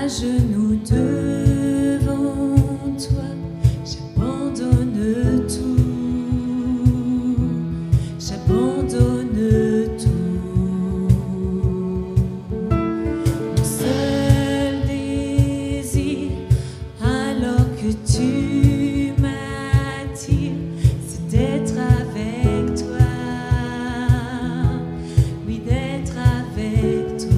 Genoux devant toi, j'abandonne tout, j'abandonne tout. Mon seul désir, alors que tu m'attires, c'est d'être avec toi, oui, d'être avec toi.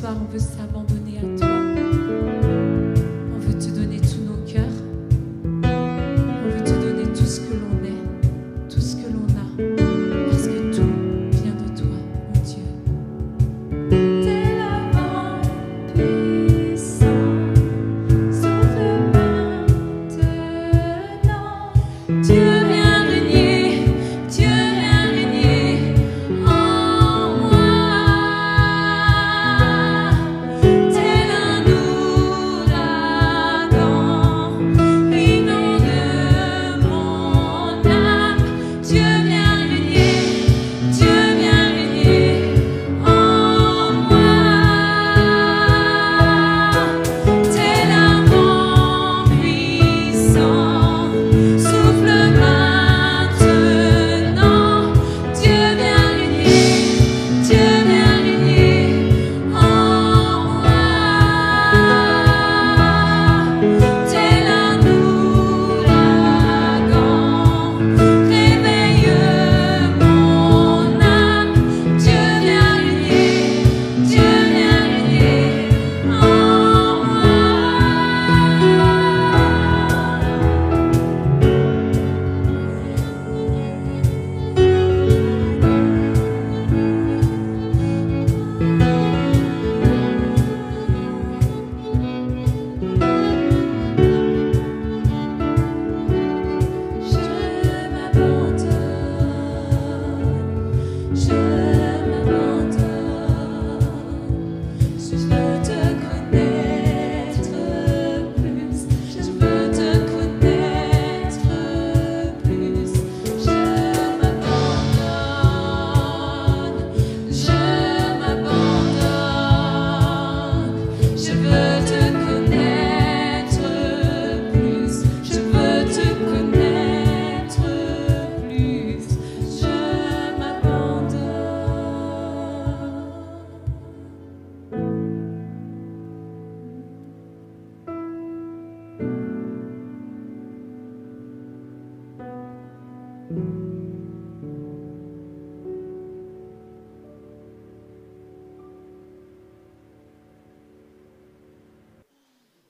On veut s'abandonner à toi, on veut te donner tous nos cœurs, on veut te donner tout ce que l'on est, tout ce que l'on a, parce que tout vient de toi, mon Dieu. T'es le vent puissant, sauve maintenant, Dieu viens régner, Dieu viens régner en moi. T'es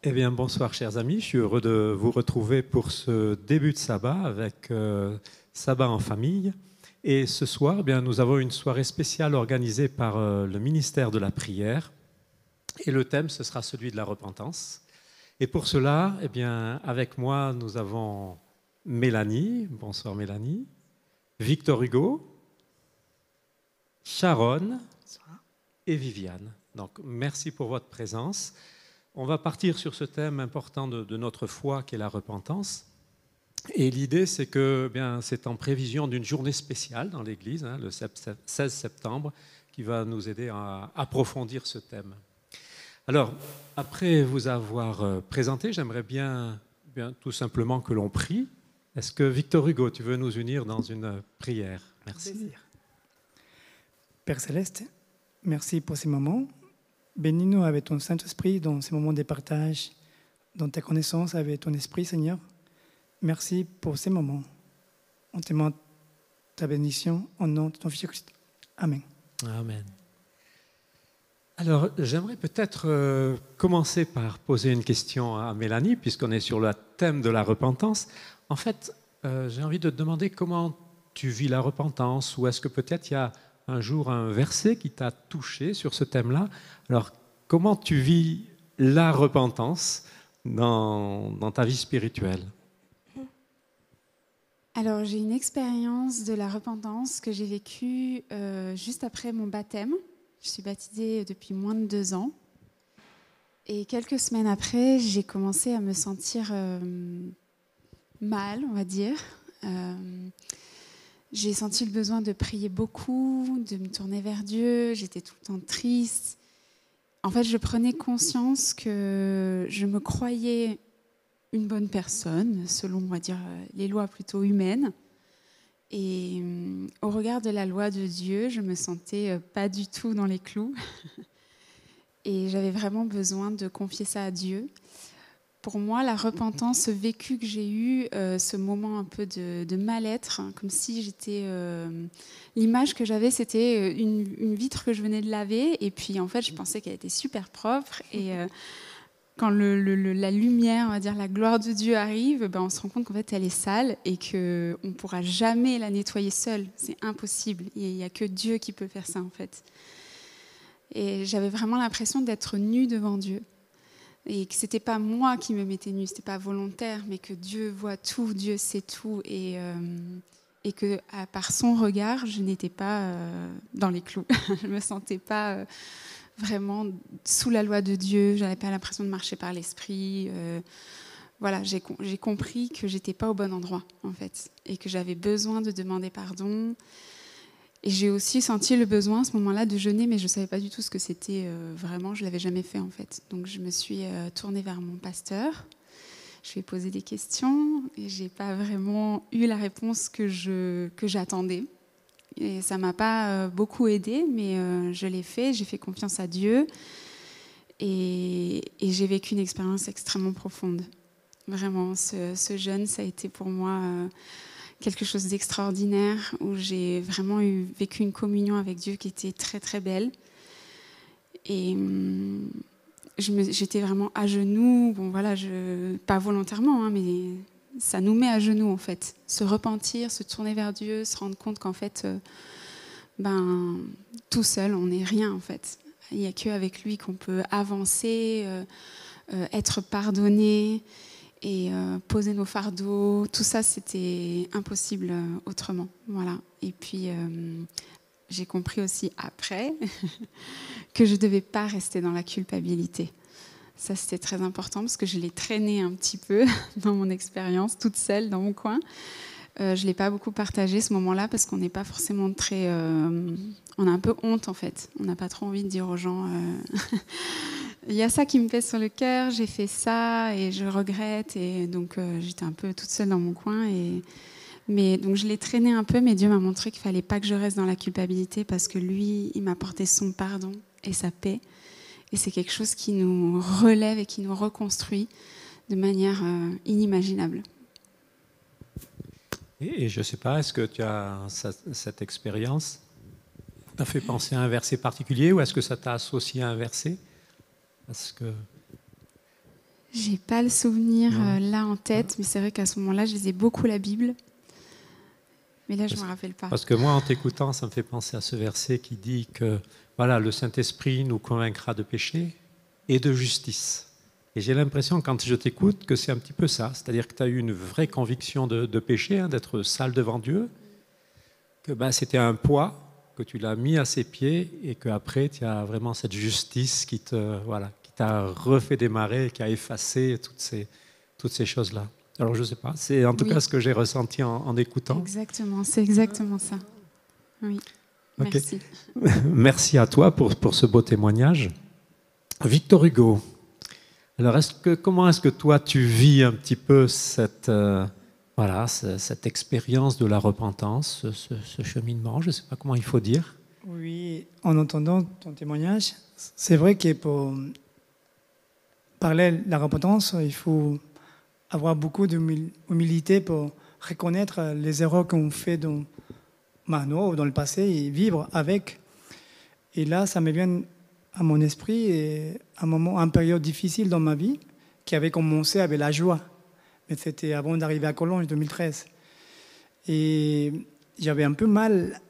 Eh bien, bonsoir chers amis, je suis heureux de vous retrouver pour ce début de sabbat avec Sabbat en famille. Et ce soir, eh bien, nous avons une soirée spéciale organisée par le ministère de la prière. Et le thème, ce sera celui de la repentance. Et pour cela, eh bien, avec moi, nous avons Mélanie, bonsoir Mélanie, Victor Hugo, Sharon et Viviane. Donc, merci pour votre présence. On va partir sur ce thème important de notre foi qui est la repentance. Et l'idée, c'est que c'est en prévision d'une journée spéciale dans l'Église, le 16 septembre, qui va nous aider à approfondir ce thème. Alors, après vous avoir présenté, j'aimerais bien tout simplement que l'on prie. Est-ce que Victor Hugo, tu veux nous unir dans une prière? Merci. Père Céleste, merci pour ces moments. Bénis-nous avec ton Saint-Esprit dans ces moments de partage, dans ta connaissance avec ton Esprit, Seigneur. Merci pour ces moments. On te demande ta bénédiction au nom de ton Fils Christ. Amen. Amen. Alors, j'aimerais peut-être commencer par poser une question à Mélanie, puisqu'on est sur le thème de la repentance. En fait, j'ai envie de te demander comment tu vis la repentance, ou est-ce que peut-être il y a un jour un verset qui t'a touché sur ce thème-là. Alors, comment tu vis la repentance dans ta vie spirituelle? Alors, j'ai une expérience de la repentance que j'ai vécue juste après mon baptême. Je suis baptisée depuis moins de 2 ans. Et quelques semaines après, j'ai commencé à me sentir mal, on va dire. J'ai senti le besoin de prier beaucoup, de me tourner vers Dieu. J'étais tout le temps triste. En fait, je prenais conscience que je me croyais une bonne personne, selon, on va dire, les lois plutôt humaines. Et au regard de la loi de Dieu, je me sentais pas du tout dans les clous. Et j'avais vraiment besoin de confier ça à Dieu. Pour moi, la repentance, ce vécu que j'ai eu, ce moment un peu de mal-être, comme si j'étais... l'image que j'avais, c'était une vitre que je venais de laver. Et puis, en fait, je pensais qu'elle était super propre. Et quand la lumière, on va dire la gloire de Dieu arrive, on se rend compte qu'en fait, elle est sale et qu'on ne pourra jamais la nettoyer seule. C'est impossible. Il n'y a que Dieu qui peut faire ça, en fait. Et j'avais vraiment l'impression d'être nue devant Dieu. Et que ce n'était pas moi qui me mettais nue, ce n'était pas volontaire, mais que Dieu voit tout, Dieu sait tout. Et que par son regard, je n'étais pas dans les clous. Je ne me sentais pas vraiment sous la loi de Dieu. Je n'avais pas l'impression de marcher par l'esprit. Voilà, j'ai compris que je n'étais pas au bon endroit, en fait. Et que j'avais besoin de demander pardon. Et j'ai aussi senti le besoin à ce moment-là de jeûner, mais je ne savais pas du tout ce que c'était vraiment. Je ne l'avais jamais fait, en fait. Donc, je me suis tournée vers mon pasteur. Je lui ai posé des questions et je n'ai pas vraiment eu la réponse que j'attendais. Et ça ne m'a pas beaucoup aidée, mais je l'ai fait. J'ai fait confiance à Dieu. Et j'ai vécu une expérience extrêmement profonde. Vraiment, ce jeûne, ça a été pour moi... quelque chose d'extraordinaire, où j'ai vraiment vécu une communion avec Dieu qui était très très belle. Et j'étais vraiment à genoux, pas volontairement, mais ça nous met à genoux en fait. Se repentir, se tourner vers Dieu, se rendre compte qu'en fait, tout seul, on n'est rien en fait. Il n'y a qu'avec lui qu'on peut avancer, être pardonné, et poser nos fardeaux, tout ça, c'était impossible autrement. Voilà. Et puis, j'ai compris aussi après que je ne devais pas rester dans la culpabilité. Ça, c'était très important parce que je l'ai traîné un petit peu dans mon expérience, toute seule dans mon coin. Je ne l'ai pas beaucoup partagé ce moment-là parce qu'on n'est pas forcément très... on a un peu honte, en fait. On n'a pas trop envie de dire aux gens... Il y a ça qui me pèse sur le cœur, j'ai fait ça et je regrette. Et donc, j'étais un peu toute seule dans mon coin. Donc, je l'ai traîné un peu, mais Dieu m'a montré qu'il ne fallait pas que je reste dans la culpabilité parce que lui, il m'a apporté son pardon et sa paix. Et c'est quelque chose qui nous relève et qui nous reconstruit de manière inimaginable. Et je ne sais pas, est-ce que tu as cette expérience t'a fait penser à un verset particulier ou est-ce que ça t'a associé à un verset? Parce que... J'ai pas le souvenir Non. là en tête, mais c'est vrai qu'à ce moment-là, je lisais beaucoup la Bible. Mais là, je ne me rappelle pas. Parce que moi, en t'écoutant, ça me fait penser à ce verset qui dit que voilà, le Saint-Esprit nous convaincra de péché et de justice. Et j'ai l'impression, quand je t'écoute, que c'est un petit peu ça. C'est-à-dire que tu as eu une vraie conviction de péché, hein, d'être sale devant Dieu, que c'était un poids, que tu l'as mis à ses pieds et qu'après, tu as vraiment cette justice qui t'a refait démarrer, qui a effacé toutes ces choses-là. Alors, je ne sais pas, c'est en tout cas ce que j'ai ressenti en écoutant. Exactement, c'est exactement ça. Oui, Ok. merci. Merci à toi pour ce beau témoignage. Victor Hugo, alors comment est-ce que toi tu vis un petit peu cette expérience de la repentance, ce cheminement, je ne sais pas comment il faut dire. Oui, en entendant ton témoignage, c'est vrai que pour parler de la repentance, il faut avoir beaucoup d'humilité pour reconnaître les erreurs qu'on fait dans le passé et vivre avec. Et là, ça me vient à mon esprit et une période difficile dans ma vie qui avait commencé avec la joie. Mais c'était avant d'arriver à Collonges, 2013. Et j'avais un peu mal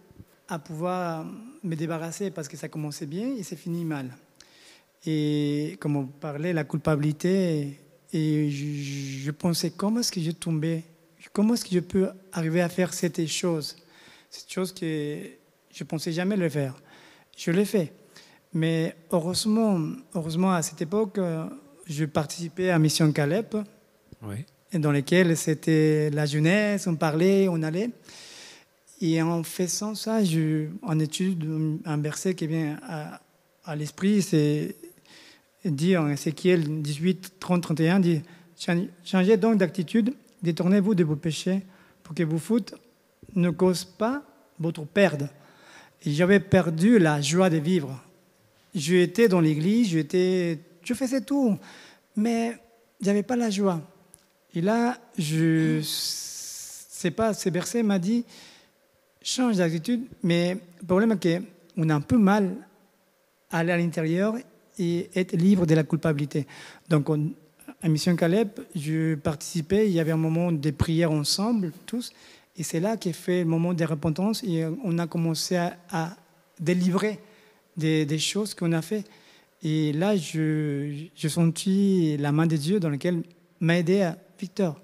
à pouvoir me débarrasser parce que ça commençait bien et c'est fini mal. Et comme on parlait, la culpabilité, et je pensais comment est-ce que je tombais, comment est-ce que je peux arriver à faire cette chose que je ne pensais jamais le faire. Je l'ai fait. Mais heureusement à cette époque, je participais à Mission Caleb, Oui. dans lesquelles c'était la jeunesse, on parlait, on allait. Et en faisant ça, en étude, un verset qui vient à l'esprit, c'est dit en Ézéchiel 18, 30, 31, dit « Changez donc d'attitude, détournez-vous de vos péchés, pour que vos fautes ne causent pas votre perte. » Et j'avais perdu la joie de vivre. J'étais dans l'église, je faisais tout, mais je n'avais pas la joie. Et là, je sais pas, ce verset m'a dit change d'attitude, mais le problème est qu'on a un peu mal à aller à l'intérieur et être libre de la culpabilité. Donc, à Mission Caleb, je participais, il y avait un moment de prière ensemble, tous, et c'est là qu'est fait le moment de repentance et on a commencé à délivrer des choses qu'on a fait. Et là, je sentis la main de Dieu dans laquelle m'a aidé à Victor,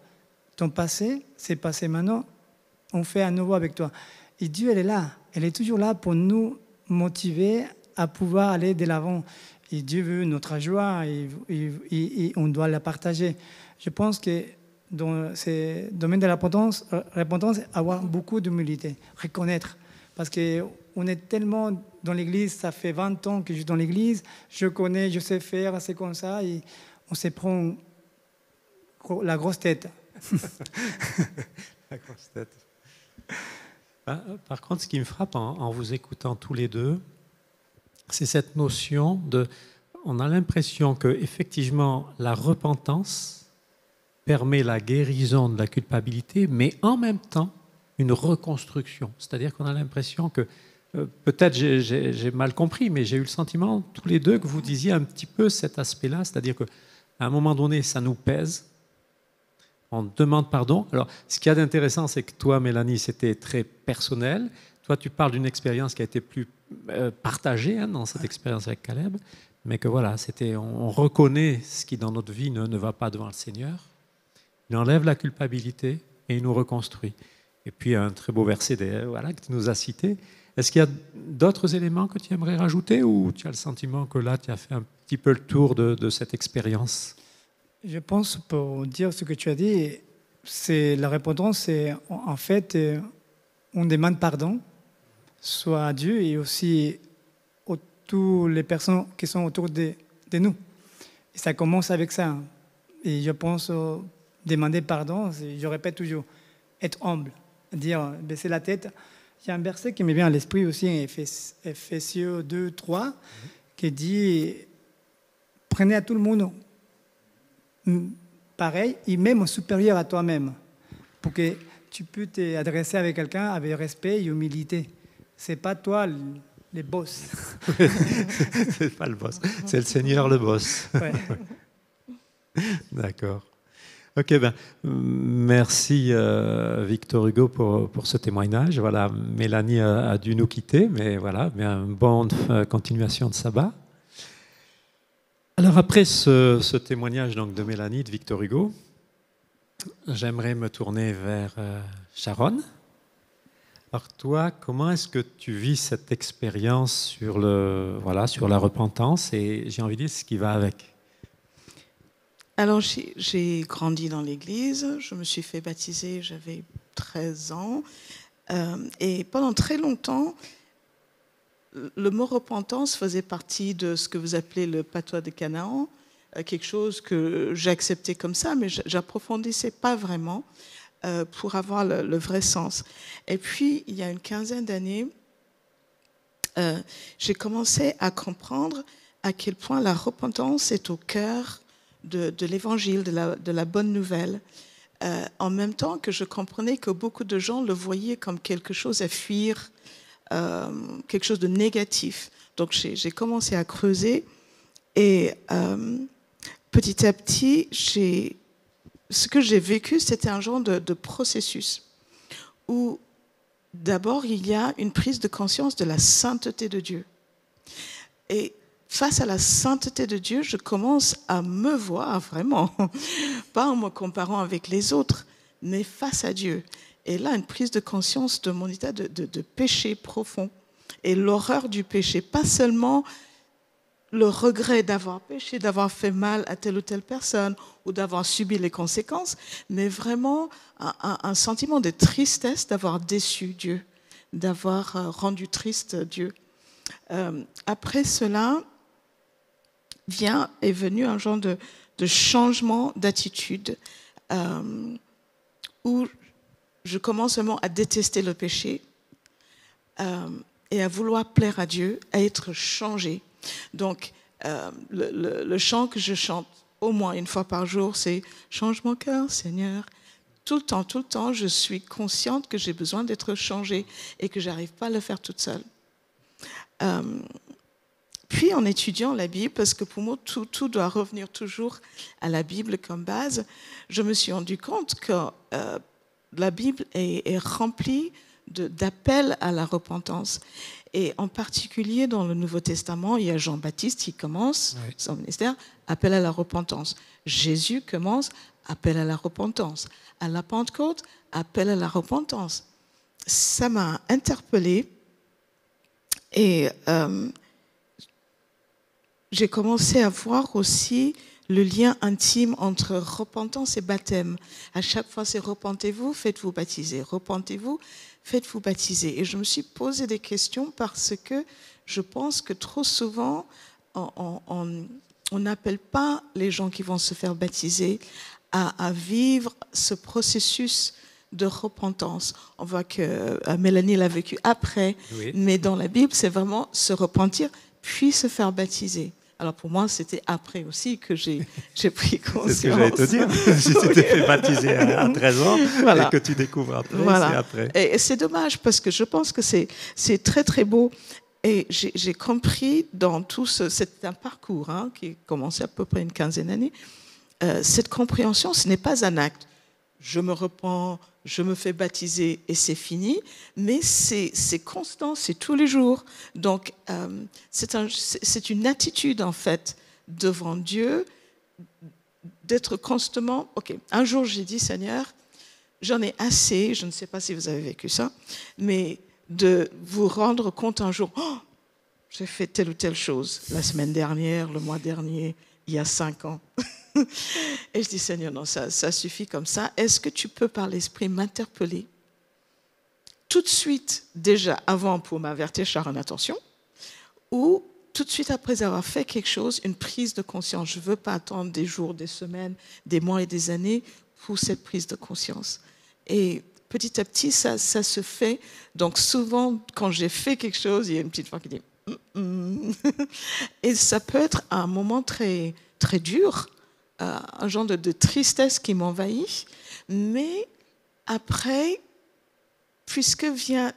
ton passé, c'est passé maintenant, on fait à nouveau avec toi. Et Dieu, elle est là, elle est toujours là pour nous motiver à pouvoir aller de l'avant. Et Dieu veut notre joie et on doit la partager. Je pense que dans ce domaine de la repentance, avoir beaucoup d'humilité, reconnaître. Parce qu'on est tellement dans l'église, ça fait 20 ans que je suis dans l'église, je connais, je sais faire, c'est comme ça, et on se prend la grosse tête. La grosse tête. Par contre, ce qui me frappe en vous écoutant tous les deux, c'est cette notion de... On a l'impression qu'effectivement, la repentance permet la guérison de la culpabilité, mais en même temps, une reconstruction. C'est-à-dire qu'on a l'impression que, peut-être j'ai mal compris, mais j'ai eu le sentiment, tous les deux, que vous disiez un petit peu cet aspect-là, c'est-à-dire qu'à un moment donné, ça nous pèse, on demande pardon. Alors, ce qu'il y a d'intéressant, c'est que toi, Mélanie, c'était très personnel. Toi, tu parles d'une expérience qui a été plus partagée dans cette expérience avec Caleb, mais que voilà, on reconnaît ce qui dans notre vie ne va pas devant le Seigneur. Il enlève la culpabilité et il nous reconstruit. Et puis, un très beau verset que tu nous as cité. Est-ce qu'il y a d'autres éléments que tu aimerais rajouter ou tu as le sentiment que là, tu as fait un petit peu le tour de cette expérience ? Je pense, pour dire ce que tu as dit, c'est la repentance, c'est en fait, on demande pardon, soit à Dieu et aussi à toutes les personnes qui sont autour de nous. Et ça commence avec ça. Et je pense, demander pardon, je répète toujours, être humble, dire, baisser la tête. Il y a un verset qui me vient à l'esprit aussi, Ephésiens 2, 3, qui dit, prenez à tout le monde pareil, et même supérieur à toi-même, pour que tu puisses t'adresser avec quelqu'un avec respect et humilité. C'est pas toi le boss. C'est pas le boss, c'est le Seigneur le boss. Ouais. D'accord. Ok, merci Victor Hugo pour ce témoignage. Voilà, Mélanie a dû nous quitter, mais voilà, bien bonne continuation de sabbat. Alors après ce témoignage donc, de Mélanie, de Victor Hugo, j'aimerais me tourner vers Sharon. Alors toi, comment est-ce que tu vis cette expérience sur la repentance et j'ai envie de dire ce qui va avec? Alors j'ai grandi dans l'église, je me suis fait baptiser, j'avais 13 ans et pendant très longtemps, le mot repentance faisait partie de ce que vous appelez le patois de Canaan, quelque chose que j'acceptais comme ça, mais j'approfondissais pas vraiment pour avoir le vrai sens. Et puis, il y a une quinzaine d'années, j'ai commencé à comprendre à quel point la repentance est au cœur de l'évangile, de la bonne nouvelle, en même temps que je comprenais que beaucoup de gens le voyaient comme quelque chose à fuir, quelque chose de négatif. Donc j'ai commencé à creuser et petit à petit, ce que j'ai vécu, c'était un genre de processus où d'abord il y a une prise de conscience de la sainteté de Dieu. Et face à la sainteté de Dieu, je commence à me voir vraiment, pas en me comparant avec les autres, mais face à Dieu. Et là, une prise de conscience de mon état de péché profond et l'horreur du péché, pas seulement le regret d'avoir péché, d'avoir fait mal à telle ou telle personne ou d'avoir subi les conséquences, mais vraiment un sentiment de tristesse d'avoir déçu Dieu, d'avoir rendu triste Dieu. Après cela, est venu un genre de changement d'attitude où je commence vraiment à détester le péché et à vouloir plaire à Dieu, à être changé. Donc, le chant que je chante au moins une fois par jour, c'est « Change mon cœur, Seigneur ». Tout le temps, je suis consciente que j'ai besoin d'être changée et que je n'arrive pas à le faire toute seule. Puis, en étudiant la Bible, parce que pour moi, tout doit revenir toujours à la Bible comme base, je me suis rendu compte que la Bible est remplie d'appels à la repentance. Et en particulier, dans le Nouveau Testament, il y a Jean-Baptiste qui commence son ministère, appel à la repentance. Jésus commence, appel à la repentance. À la Pentecôte, appel à la repentance. Ça m'a interpellée et j'ai commencé à voir aussi le lien intime entre repentance et baptême. À chaque fois, c'est repentez-vous, faites-vous baptiser. Repentez-vous, faites-vous baptiser. Et je me suis posé des questions parce que je pense que trop souvent, on n'appelle pas les gens qui vont se faire baptiser à vivre ce processus de repentance. On voit que Mélanie l'a vécu après, oui. Mais dans la Bible, c'est vraiment se repentir puis se faire baptiser. Alors pour moi, c'était après aussi que j'ai pris conscience. C'est ce que j'allais te dire. Si tu t'es fait baptiser à 13 ans voilà. Et que tu découvres après, voilà. C'est après. Et c'est dommage parce que je pense que c'est très très beau. Et j'ai compris dans tout c'est un parcours qui a commencé à peu près une quinzaine d'années. Cette compréhension, ce n'est pas un acte. Je me repens, je me fais baptiser et c'est fini, mais c'est constant, c'est tous les jours. Donc, c'est une attitude, en fait, devant Dieu, d'être constamment... OK, un jour, j'ai dit, Seigneur, j'en ai assez, je ne sais pas si vous avez vécu ça, mais de vous rendre compte un jour, oh, j'ai fait telle ou telle chose la semaine dernière, le mois dernier, il y a 5 ans. Et je dis, Seigneur, non, ça suffit comme ça. Est-ce que tu peux, par l'Esprit, m'interpeller tout de suite, déjà avant pour m'avertir, Sharon, attention, ou tout de suite après avoir fait quelque chose, une prise de conscience. Je ne veux pas attendre des jours, des semaines, des mois et des années pour cette prise de conscience. Et petit à petit, ça se fait. Donc souvent, quand j'ai fait quelque chose, il y a une petite voix qui dit et ça peut être un moment très, très dur, un genre de tristesse qui m'envahit, mais après, puisque vient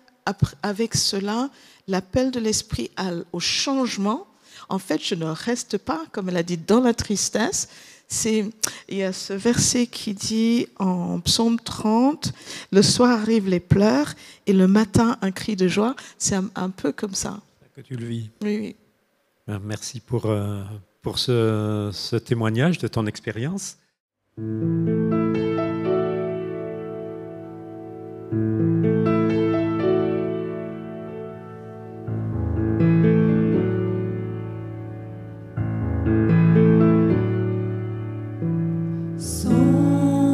avec cela l'appel de l'esprit au changement, en fait, je ne reste pas, comme elle a dit, dans la tristesse. Il y a ce verset qui dit en Psaume 30, le soir arrivent les pleurs et le matin un cri de joie. C'est un peu comme ça. Que tu le vis. Oui. Merci pour ce témoignage de ton expérience. Sonde-moi,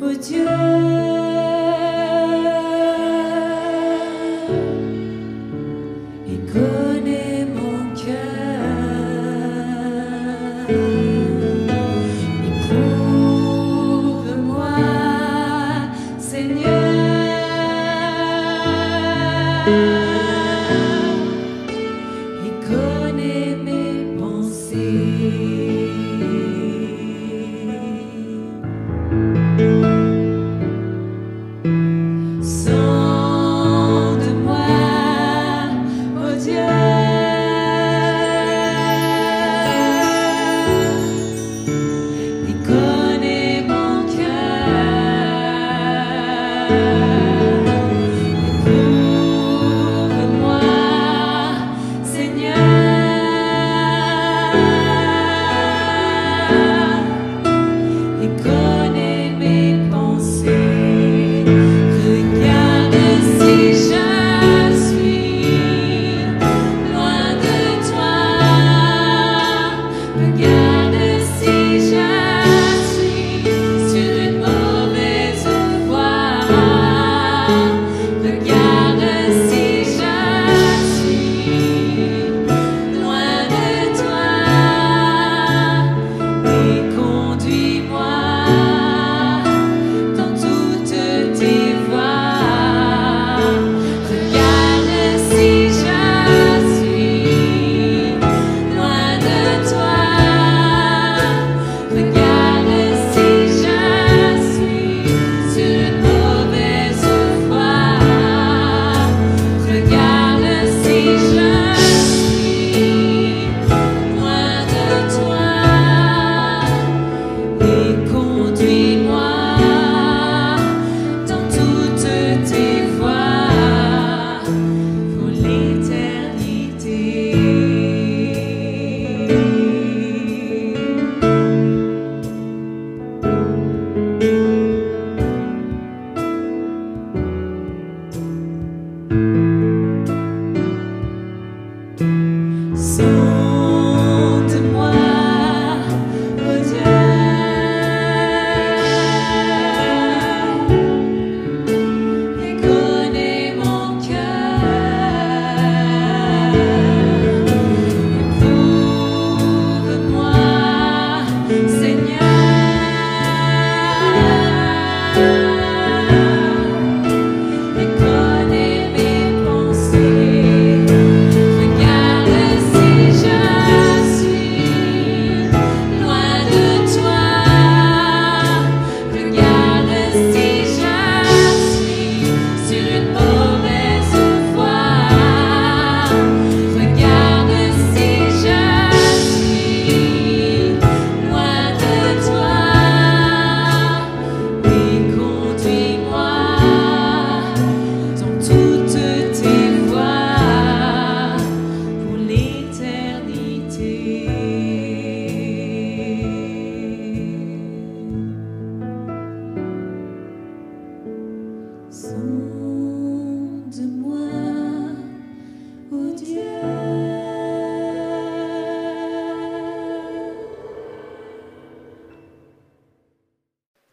ô Dieu, et connais mon cœur. Éprouve-moi, Seigneur, et connais mes pensées.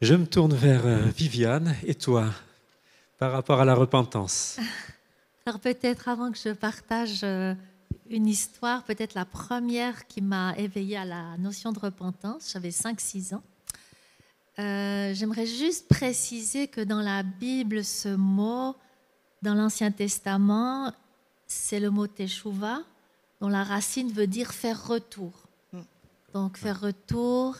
Je me tourne vers Viviane. Et toi, par rapport à la repentance? Alors peut-être avant que je partage une histoire, peut-être la première qui m'a éveillée à la notion de repentance, j'avais 5-6 ans. J'aimerais juste préciser que dans la Bible, ce mot, dans l'Ancien Testament, c'est le mot teshuva, dont la racine veut dire faire retour. Donc faire retour,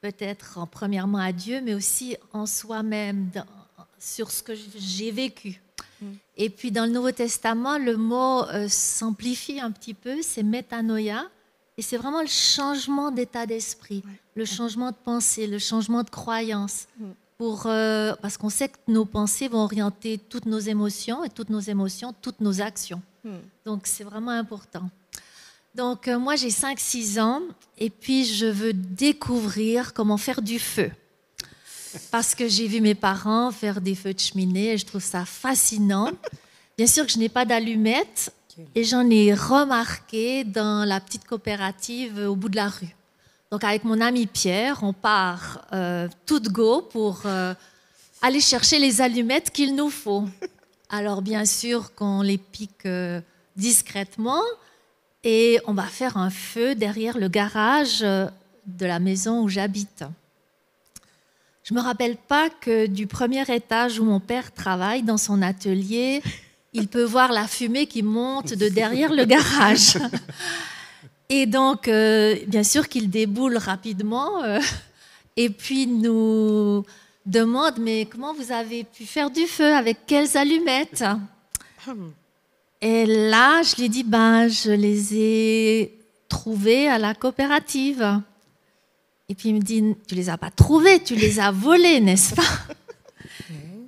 peut-être premièrement à Dieu, mais aussi en soi-même, sur ce que j'ai vécu. Et puis dans le Nouveau Testament, le mot s'amplifie un petit peu, c'est métanoïa, Et c'est vraiment le changement d'état d'esprit, le changement de pensée, le changement de croyance. Parce qu'on sait que nos pensées vont orienter toutes nos émotions et toutes nos émotions, toutes nos actions. Donc, c'est vraiment important. Donc, moi, j'ai 5-6 ans et puis je veux découvrir comment faire du feu. Parce que j'ai vu mes parents faire des feux de cheminée et je trouve ça fascinant. Bien sûr que je n'ai pas d'allumettes et j'en ai remarqué dans la petite coopérative au bout de la rue. Donc, avec mon ami Pierre, on part toute go pour aller chercher les allumettes qu'il nous faut. Alors, bien sûr qu'on les pique discrètement et on va faire un feu derrière le garage de la maison où j'habite. Je ne me rappelle pas que du premier étage où mon père travaille, dans son atelier, il peut voir la fumée qui monte de derrière le garage. Et donc, bien sûr qu'il déboule rapidement et puis nous demande « Mais comment vous avez pu faire du feu? Avec quelles allumettes ?» Et là, je lui ai dit « Je les ai trouvées à la coopérative. » Et puis il me dit « Tu les as pas trouvées, tu les as volées, n'est-ce pas ?»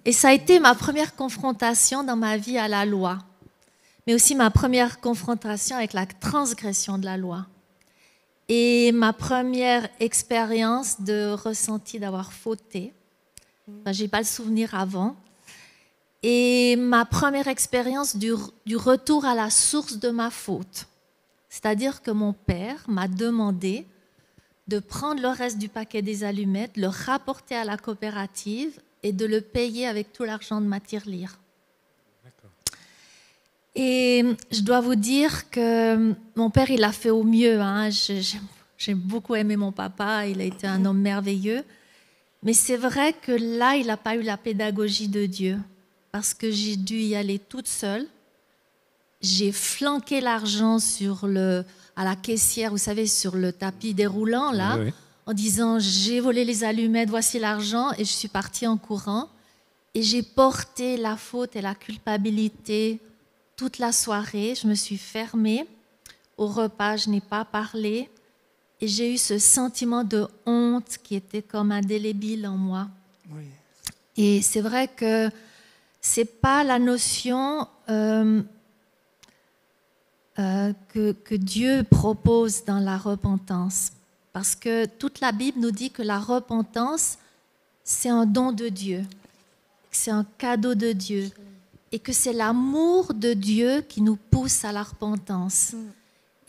Et ça a été ma première confrontation dans ma vie à la loi, mais aussi ma première confrontation avec la transgression de la loi. Et ma première expérience de ressenti d'avoir fauté. Je n'ai pas le souvenir avant. Et ma première expérience du retour à la source de ma faute. C'est-à-dire que mon père m'a demandé de prendre le reste du paquet des allumettes, le rapporter à la coopérative et de le payer avec tout l'argent de ma tirelire. Et je dois vous dire que mon père, il a fait au mieux. J'ai beaucoup aimé mon papa, il a été un homme merveilleux. Mais c'est vrai que là, il n'a pas eu la pédagogie de Dieu, parce que j'ai dû y aller toute seule. J'ai flanqué l'argent à la caissière, vous savez, sur le tapis déroulant, là, oui. En disant « J'ai volé les allumettes, voici l'argent », et je suis partie en courant. Et j'ai porté la faute et la culpabilité toute la soirée. Je me suis fermée. Au repas, je n'ai pas parlé. Et j'ai eu ce sentiment de honte qui était comme indélébile en moi. Oui. Et c'est vrai que ce n'est pas la notion que Dieu propose dans la repentance. Parce que toute la Bible nous dit que la repentance, c'est un don de Dieu, que c'est un cadeau de Dieu, et que c'est l'amour de Dieu qui nous pousse à la repentance.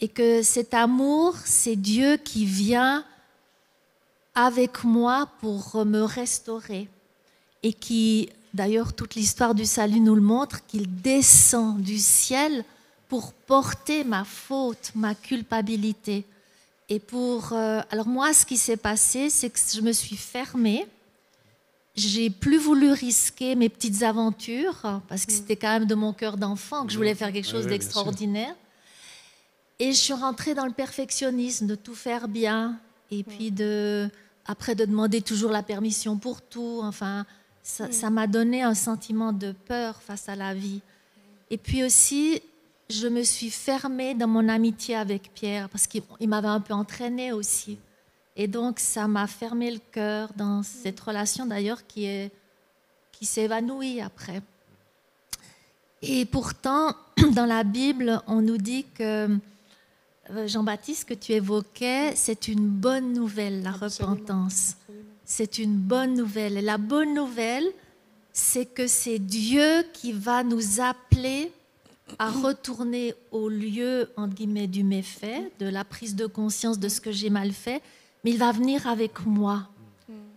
Et que cet amour, c'est Dieu qui vient avec moi pour me restaurer. Et qui, d'ailleurs, toute l'histoire du salut nous le montre, qu'il descend du ciel pour porter ma faute, ma culpabilité. Et alors moi, ce qui s'est passé, c'est que je me suis fermée. J'ai plus voulu risquer mes petites aventures, parce que c'était quand même de mon cœur d'enfant que je voulais faire quelque chose d'extraordinaire. Et je suis rentrée dans le perfectionnisme, de tout faire bien, et puis après de demander toujours la permission pour tout. Enfin, ça m'a donné un sentiment de peur face à la vie. Et puis aussi, je me suis fermée dans mon amitié avec Pierre, parce qu'il m'avait un peu entraînée aussi. Et donc, ça m'a fermé le cœur dans cette relation, d'ailleurs, qui s'est évanouie après. Et pourtant, dans la Bible, on nous dit que, Jean-Baptiste, que tu évoquais, c'est une bonne nouvelle, la repentance. C'est une bonne nouvelle. Et la bonne nouvelle, c'est que c'est Dieu qui va nous appeler à retourner au lieu, entre guillemets, du méfait, de la prise de conscience de ce que j'ai mal fait, mais il va venir avec moi.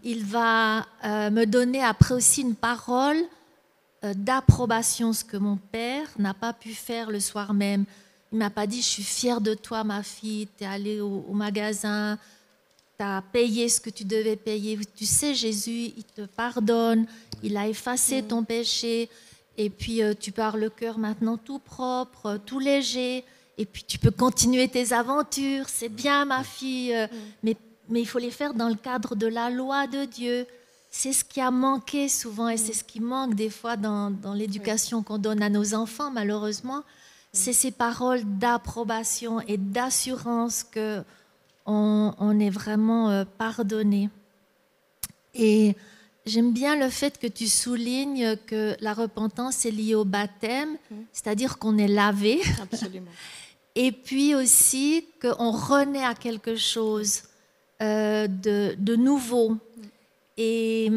Il va me donner après aussi une parole d'approbation, ce que mon père n'a pas pu faire le soir même. Il ne m'a pas dit « Je suis fière de toi, ma fille, tu es allée au magasin, tu as payé ce que tu devais payer. Tu sais, Jésus, il te pardonne, il a effacé ton péché. » Et puis, tu peux avoir le cœur maintenant tout propre, tout léger. Et puis, tu peux continuer tes aventures. C'est bien, ma fille. Mais il faut les faire dans le cadre de la loi de Dieu. C'est ce qui a manqué souvent et c'est ce qui manque des fois dans l'éducation qu'on donne à nos enfants, malheureusement. c'est ces paroles d'approbation et d'assurance que on est vraiment pardonné. Et j'aime bien le fait que tu soulignes que la repentance est liée au baptême, c'est-à-dire qu'on est lavé. Absolument. Et puis aussi qu'on renaît à quelque chose de nouveau. Et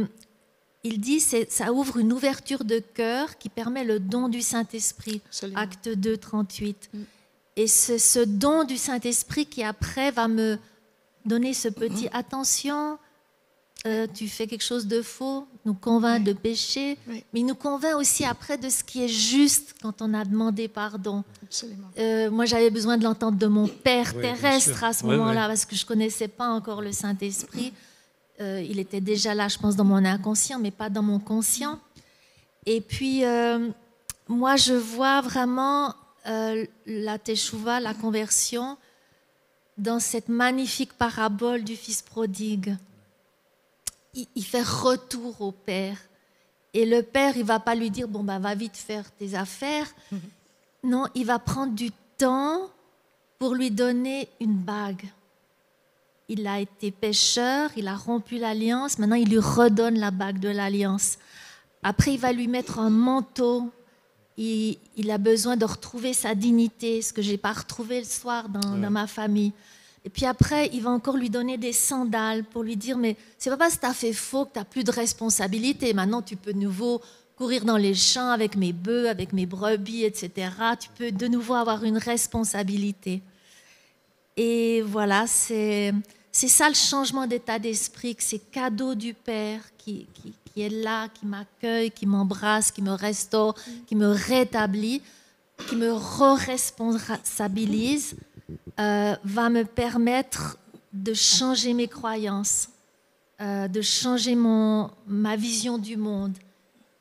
il dit que ça ouvre une ouverture de cœur qui permet le don du Saint-Esprit. Absolument. Acte 2, 38. Et c'est ce don du Saint-Esprit qui après va me donner ce petit attention, tu fais quelque chose de faux, nous convainc de péché, mais il nous convainc aussi après de ce qui est juste quand on a demandé pardon. Absolument. Moi, j'avais besoin de l'entendre de mon Père Oui, terrestre à ce Oui, moment-là, oui. parce que je ne connaissais pas encore le Saint-Esprit. Il était déjà là, je pense, dans mon inconscient, mais pas dans mon conscient. Et puis, moi, je vois vraiment la teshuva, la conversion, dans cette magnifique parabole du fils prodigue. Il fait retour au Père. Et le Père, il ne va pas lui dire, bon, va vite faire tes affaires. Non, il va prendre du temps pour lui donner une bague. Il a été pécheur, il a rompu l'alliance, maintenant il lui redonne la bague de l'alliance. Après, il va lui mettre un manteau. Il a besoin de retrouver sa dignité, ce que je n'ai pas retrouvé le soir dans ma famille. Et puis après, il va encore lui donner des sandales pour lui dire, mais c'est pas parce que tu as fait faux que tu n'as plus de responsabilité. Maintenant, tu peux de nouveau courir dans les champs avec mes bœufs, avec mes brebis, etc. Tu peux de nouveau avoir une responsabilité. Et voilà, c'est ça le changement d'état d'esprit, que c'est cadeau du Père qui est là, qui m'accueille, qui m'embrasse, qui me restaure, qui me rétablit, qui me re-responsabilise, va me permettre de changer mes croyances, de changer ma vision du monde.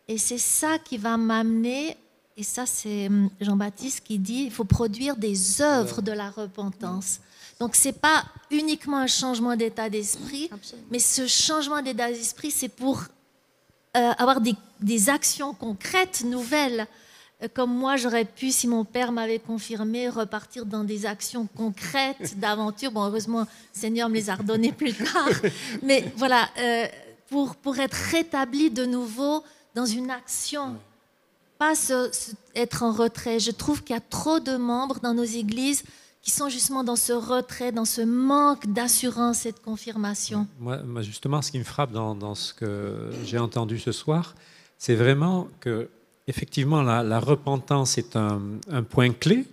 Et c'est ça qui va m'amener, et ça c'est Jean-Baptiste qui dit, il faut produire des œuvres de la repentance. Donc ce n'est pas uniquement un changement d'état d'esprit, mais ce changement d'état d'esprit, c'est pour avoir des actions concrètes, nouvelles. Comme moi, j'aurais pu, si mon père m'avait confirmé, repartir dans des actions concrètes d'aventure. Bon, heureusement, le Seigneur me les a redonnées plus tard. Mais voilà, pour être rétabli de nouveau dans une action, pas être en retrait. Je trouve qu'il y a trop de membres dans nos églises qui sont justement dans ce retrait, dans ce manque d'assurance et de confirmation. Moi, justement, ce qui me frappe dans ce que j'ai entendu ce soir, c'est vraiment que effectivement, la repentance est un point clé,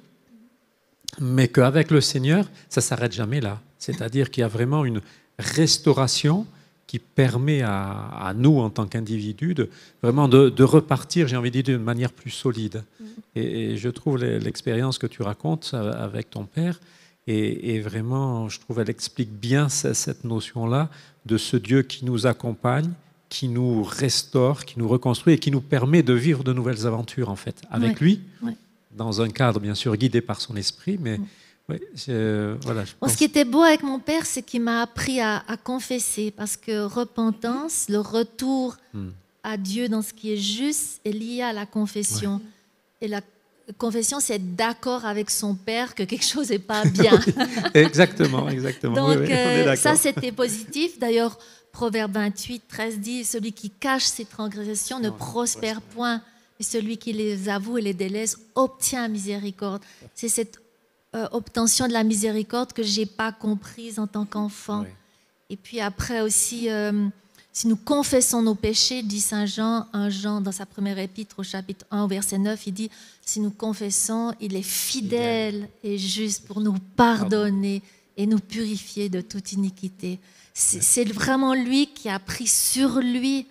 mais qu'avec le Seigneur, ça ne s'arrête jamais là. C'est-à-dire qu'il y a vraiment une restauration qui permet à nous, en tant qu'individus, vraiment de repartir, j'ai envie de dire, d'une manière plus solide. Et je trouve l'expérience que tu racontes avec ton père, et vraiment, je trouve, elle explique bien cette notion-là de ce Dieu qui nous accompagne, qui nous restaure, qui nous reconstruit et qui nous permet de vivre de nouvelles aventures, en fait, avec lui, dans un cadre, bien sûr, guidé par son esprit, mais voilà. Ce qui était beau avec mon père, c'est qu'il m'a appris à confesser, parce que repentance, le retour à Dieu dans ce qui est juste, est lié à la confession. Et la confession, c'est être d'accord avec son père que quelque chose n'est pas bien. Exactement. Donc, on est d'accord. ça, c'était positif. D'ailleurs, Proverbe 28, 13 dit « Celui qui cache ses transgressions ne prospère point, et celui qui les avoue et les délaisse obtient miséricorde. » C'est cette obtention de la miséricorde que je n'ai pas comprise en tant qu'enfant. Et puis après aussi, si nous confessons nos péchés, dit Saint Jean, 1 Jean, dans sa première épître au chapitre 1, au verset 9, il dit « Si nous confessons, il est fidèle et juste pour nous pardonner et nous purifier de toute iniquité. » C'est vraiment lui qui a pris sur lui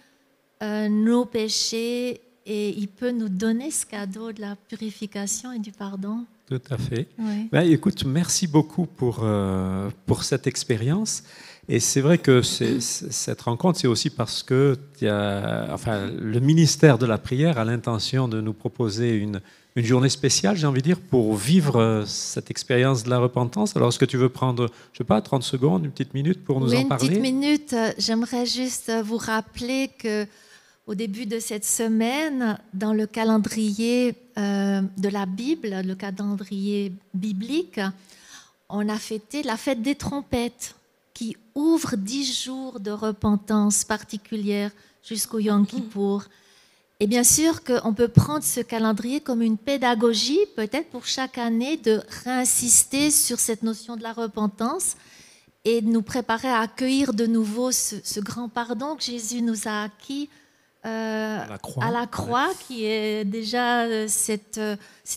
nos péchés et il peut nous donner ce cadeau de la purification et du pardon. Tout à fait. Oui. Ben, écoute, merci beaucoup pour cette expérience. Et c'est vrai que cette rencontre, c'est aussi parce que le ministère de la prière a l'intention de nous proposer une journée spéciale, j'ai envie de dire, pour vivre cette expérience de la repentance. Alors, est-ce que tu veux prendre, je sais pas, 30 secondes, une petite minute pour nous en parler ? Une petite minute. J'aimerais juste vous rappeler que au début de cette semaine, dans le calendrier de la Bible, le calendrier biblique, on a fêté la fête des trompettes, qui ouvre 10 jours de repentance particulière jusqu'au Yom Kippour. Et bien sûr qu'on peut prendre ce calendrier comme une pédagogie, peut-être pour chaque année, de réinsister sur cette notion de la repentance et de nous préparer à accueillir de nouveau ce grand pardon que Jésus nous a acquis à la croix, qui est déjà cet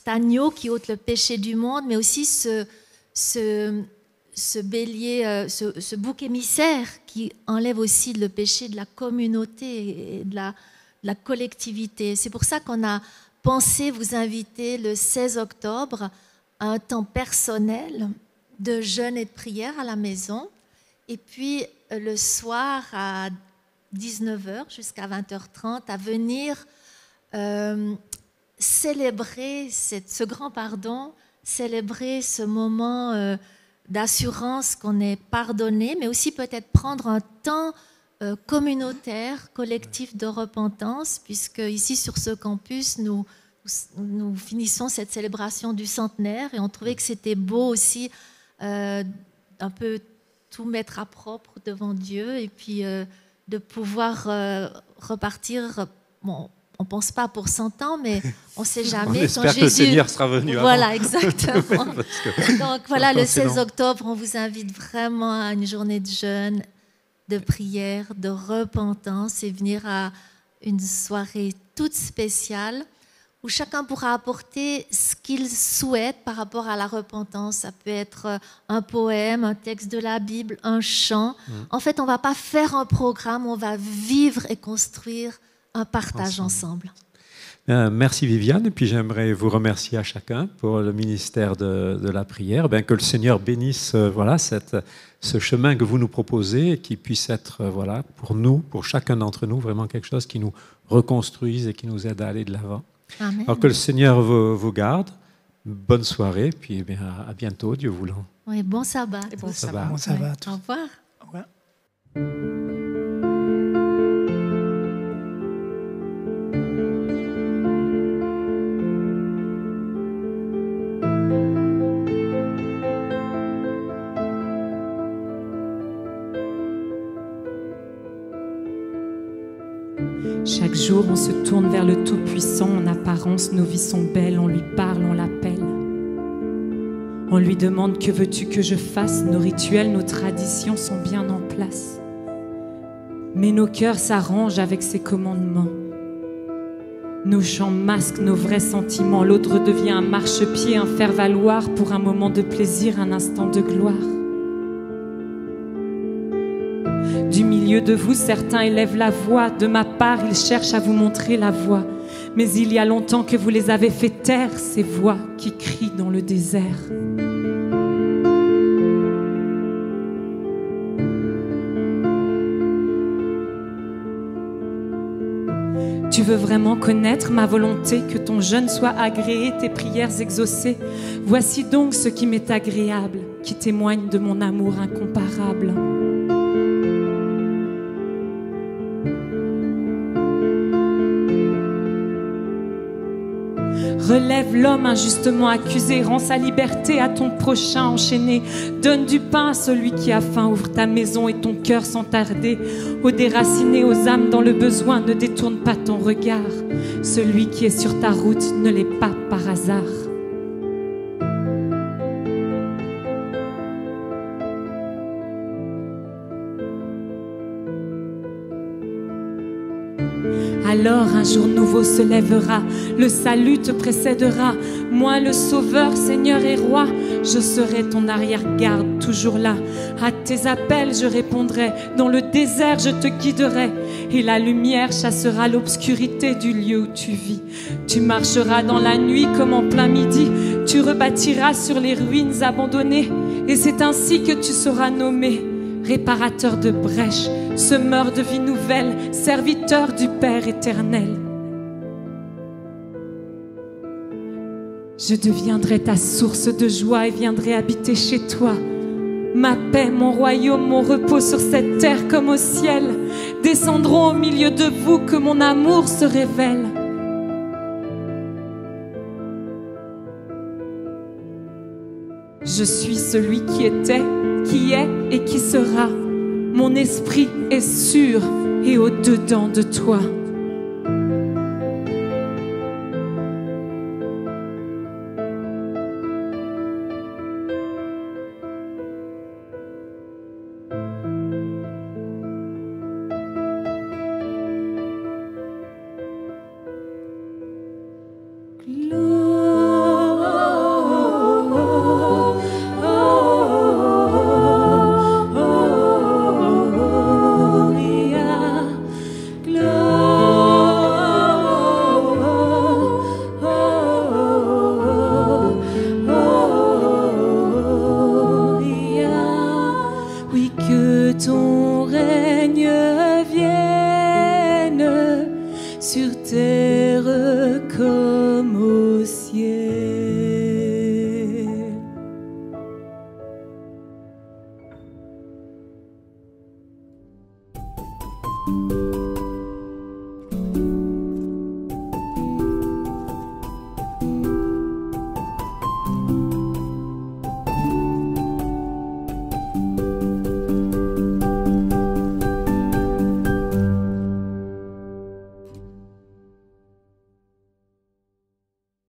agneau qui ôte le péché du monde, mais aussi ce bélier, ce bouc émissaire qui enlève aussi le péché de la communauté et de la collectivité. C'est pour ça qu'on a pensé vous inviter le 16 octobre à un temps personnel de jeûne et de prière à la maison. Et puis le soir à 19h jusqu'à 20h30 à venir célébrer ce grand pardon, célébrer ce moment d'assurance qu'on est pardonné, mais aussi peut-être prendre un temps communautaire, collectif de repentance, puisque ici sur ce campus, nous finissons cette célébration du centenaire et on trouvait que c'était beau aussi un peu tout mettre à propre devant Dieu et puis de pouvoir repartir. Bon, on ne pense pas pour 100 ans, mais on ne sait jamais. On espère que le Seigneur sera venu avant. Voilà, exactement. Donc voilà, le 16 octobre, on vous invite vraiment à une journée de jeûne, de prière, de repentance et venir à une soirée toute spéciale où chacun pourra apporter ce qu'il souhaite par rapport à la repentance. Ça peut être un poème, un texte de la Bible, un chant. En fait, on ne va pas faire un programme, on va vivre et construire un partage ensemble. Merci Viviane, et puis j'aimerais vous remercier à chacun pour le ministère de la prière. Que le Seigneur bénisse ce chemin que vous nous proposez et qui puisse être pour nous, pour chacun d'entre nous, vraiment quelque chose qui nous reconstruise et qui nous aide à aller de l'avant. Amen. Alors que le Seigneur vous garde. Bonne soirée, puis à bientôt, Dieu voulant. Oui, bon sabbat. Et bon sabbat. Bon sabbat. Au revoir. Au revoir. Chaque jour, on se tourne vers le Tout-Puissant. En apparence, nos vies sont belles. On lui parle, on l'appelle. On lui demande « Que veux-tu que je fasse ?» Nos rituels, nos traditions sont bien en place. Mais nos cœurs s'arrangent avec ses commandements. Nos chants masquent nos vrais sentiments. L'autre devient un marchepied, un faire-valoir pour un moment de plaisir, un instant de gloire. Du milieu de vous, certains élèvent la voix. De ma part, ils cherchent à vous montrer la voie. Mais il y a longtemps que vous les avez fait taire, ces voix qui crient dans le désert. Tu veux vraiment connaître ma volonté, que ton jeûne soit agréé, tes prières exaucées. Voici donc ce qui m'est agréable, qui témoigne de mon amour incomparable. Relève l'homme injustement accusé, rends sa liberté à ton prochain enchaîné. Donne du pain à celui qui a faim, ouvre ta maison et ton cœur sans tarder. Aux déracinés, aux âmes dans le besoin, ne détourne pas ton regard. Celui qui est sur ta route ne l'est pas par hasard. Alors un jour nouveau se lèvera, le salut te précédera. Moi le Sauveur, Seigneur et Roi, je serai ton arrière-garde toujours là. À tes appels je répondrai, dans le désert je te guiderai. Et la lumière chassera l'obscurité du lieu où tu vis. Tu marcheras dans la nuit comme en plein midi, tu rebâtiras sur les ruines abandonnées. Et c'est ainsi que tu seras nommé réparateur de brèches, semeur de vie nouvelle, serviteur du Père éternel. Je deviendrai ta source de joie et viendrai habiter chez toi. Ma paix, mon royaume, mon repos sur cette terre comme au ciel. descendront au milieu de vous, que mon amour se révèle. Je suis celui qui était, qui est et qui sera. Mon esprit est sûr et au-dedans de toi.